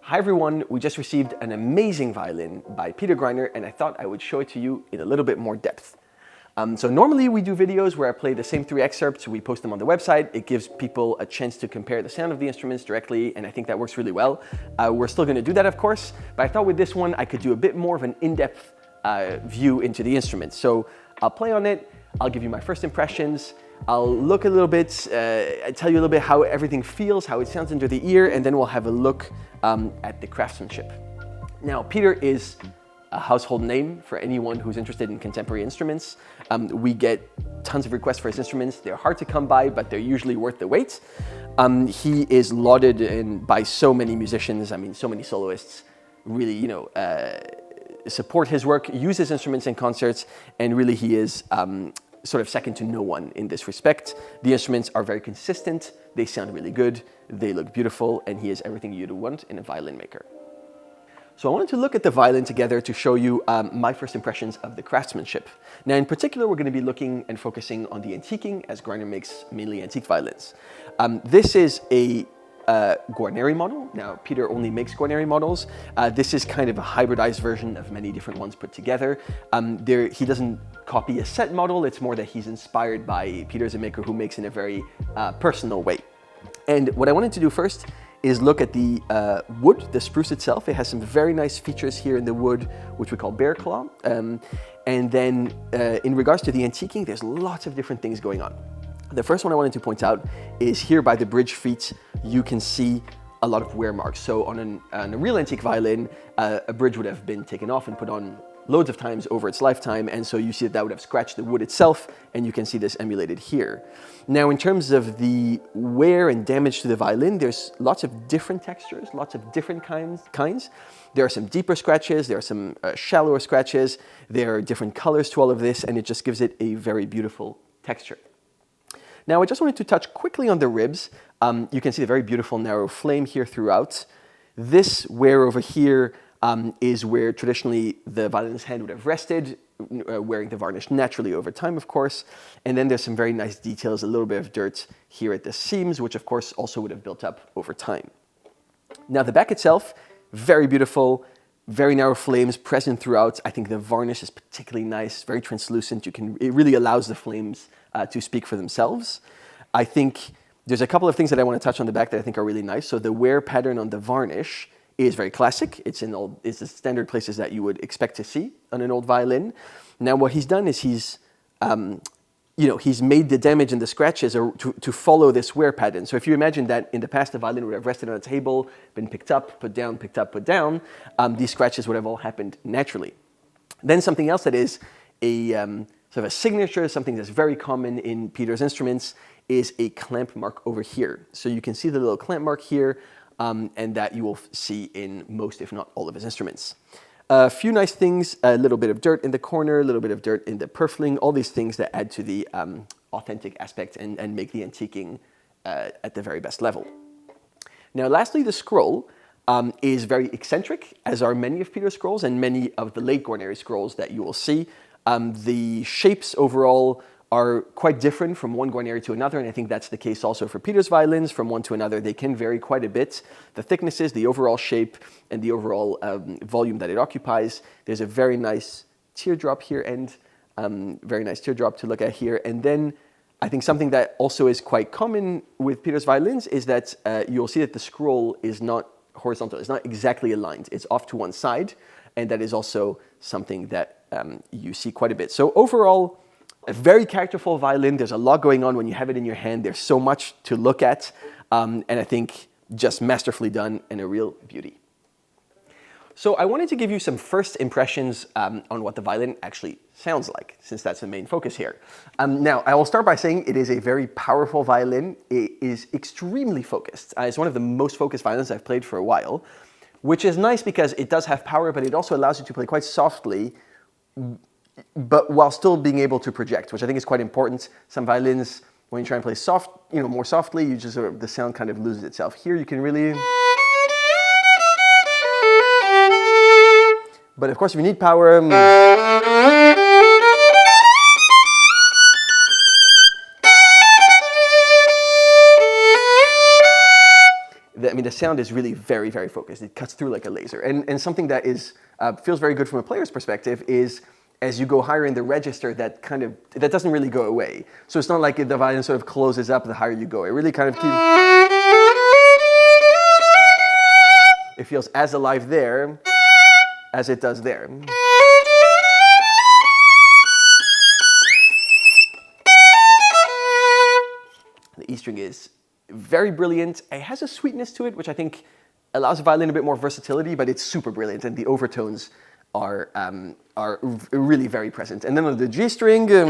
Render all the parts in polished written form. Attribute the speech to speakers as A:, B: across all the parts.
A: Hi everyone, we just received an amazing violin by Peter Greiner and I thought I would show it to you in a little bit more depth. So normally we do videos where I play the same 3 excerpts, we post them on the website. It gives people a chance to compare the sound of the instruments directly and I think that works really well. We're still going to do that of course, but I thought with this one I could do a bit more of an in-depth view into the instrument. So I'll play on it, I'll give you my first impressions, I'll look a little bit, tell you a little bit how everything feels, how it sounds under the ear, and then we'll have a look at the craftsmanship. Now, Peter is a household name for anyone who's interested in contemporary instruments. We get tons of requests for his instruments. They're hard to come by, but they're usually worth the wait. He is lauded by so many musicians, so many soloists really, support his work, use his instruments in concerts, and really he is sort of second to no one in this respect. The instruments are very consistent, they sound really good, they look beautiful, and he is everything you'd want in a violin maker. So I wanted to look at the violin together to show you my first impressions of the craftsmanship. Now in particular, we're going to be looking and focusing on the antiquing, as Greiner makes mainly antique violins. This is a Guarneri model. Now, Peter only makes Guarneri models. This is kind of a hybridized version of many different ones put together. He doesn't copy a set model, it's more that he's inspired by Peter's a maker who makes in a very personal way. And what I wanted to do first is look at the wood, the spruce itself. It has some very nice features here in the wood, which we call bear claw. And then in regards to the antiquing, there's lots of different things going on. The first one I wanted to point out is here by the bridge feet, you can see a lot of wear marks. So on a real antique violin, a bridge would have been taken off and put on loads of times over its lifetime, and so you see that would have scratched the wood itself, and you can see this emulated here. Now in terms of the wear and damage to the violin, there's lots of different textures, lots of different kinds. There are some deeper scratches, there are some shallower scratches, there are different colors to all of this, and it just gives it a very beautiful texture. Now I just wanted to touch quickly on the ribs. You can see the very beautiful narrow flame here throughout. This wear over here is where traditionally the violinist's hand would have rested, wearing the varnish naturally over time, of course. And then there's some very nice details, a little bit of dirt here at the seams, which of course also would have built up over time. Now the back itself, very beautiful, very narrow flames present throughout. I think the varnish is particularly nice, very translucent. It really allows the flames to speak for themselves. I think there's a couple of things that I want to touch on the back that I think are really nice. So the wear pattern on the varnish is very classic. It's the standard places that you would expect to see on an old violin. Now what he's done is he's made the damage and the scratches to follow this wear pattern. So if you imagine that in the past the violin would have rested on a table, been picked up, put down, picked up, put down, these scratches would have all happened naturally. Then something else that is a sort of a signature, something that's very common in Peter's instruments, is a clamp mark over here. So you can see the little clamp mark here, and that you will see in most, if not all of his instruments. A few nice things, a little bit of dirt in the corner, a little bit of dirt in the purfling, all these things that add to the authentic aspect and make the antiquing at the very best level. Now lastly, the scroll is very eccentric, as are many of Peter's scrolls and many of the late Guarneri scrolls that you will see. The shapes overall are quite different from one Guarneri to another, and I think that's the case also for Peter's violins. From one to another, they can vary quite a bit. The thicknesses, the overall shape, and the overall volume that it occupies. There's a very nice teardrop here, and very nice teardrop to look at here. And then I think something that also is quite common with Peter's violins is that you'll see that the scroll is not horizontal. It's not exactly aligned. It's off to one side, and that is also something that you see quite a bit. So overall, a very characterful violin. There's a lot going on when you have it in your hand. There's so much to look at, and I think just masterfully done and a real beauty. So I wanted to give you some first impressions on what the violin actually sounds like, since that's the main focus here. Now, I will start by saying it is a very powerful violin. It is extremely focused. It's one of the most focused violins I've played for a while, which is nice because it does have power, but it also allows you to play quite softly, but while still being able to project, which I think is quite important. Some violins, when you try and play soft, more softly, you just the sound kind of loses itself. Here you can really, but of course if you need power, the sound is really very, very focused. It cuts through like a laser. And something that is feels very good from a player's perspective is as you go higher in the register, that doesn't really go away. So it's not like the violin sort of closes up the higher you go. It really kind of keeps... It feels as alive there as it does there. The E string is very brilliant. It has a sweetness to it, which I think allows the violin a bit more versatility, but it's super brilliant, and the overtones are really very present. And then on the G string, it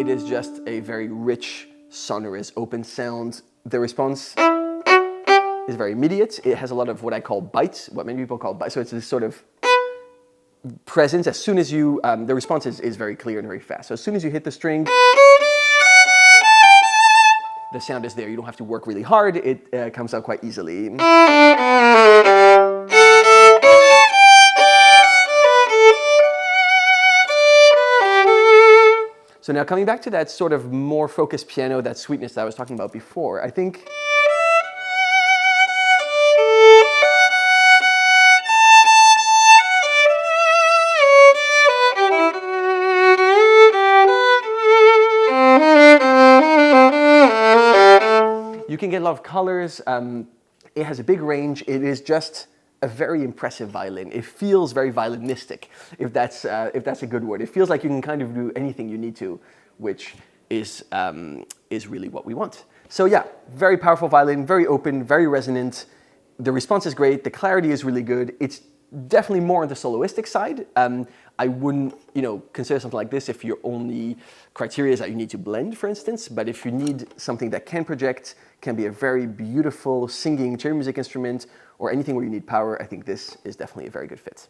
A: is just a very rich, sonorous, open sound. The response is very immediate. It has a lot of what I call bites, what many people call bites. So it's this sort of presence. As soon as you, the response is very clear and very fast. So as soon as you hit the string, the sound is there. You don't have to work really hard. It comes out quite easily. So now coming back to that sort of more focused piano, that sweetness that I was talking about before, I think you can get a lot of colors. It has a big range. It is just a very impressive violin. It feels very violinistic, if that's a good word. It feels like you can kind of do anything you need to, which is really what we want. So yeah, very powerful violin, very open, very resonant. The response is great. The clarity is really good. It's definitely more on the soloistic side. I wouldn't, consider something like this if your only criteria is that you need to blend, for instance. But if you need something that can project, can be a very beautiful singing chamber music instrument, or anything where you need power, I think this is definitely a very good fit.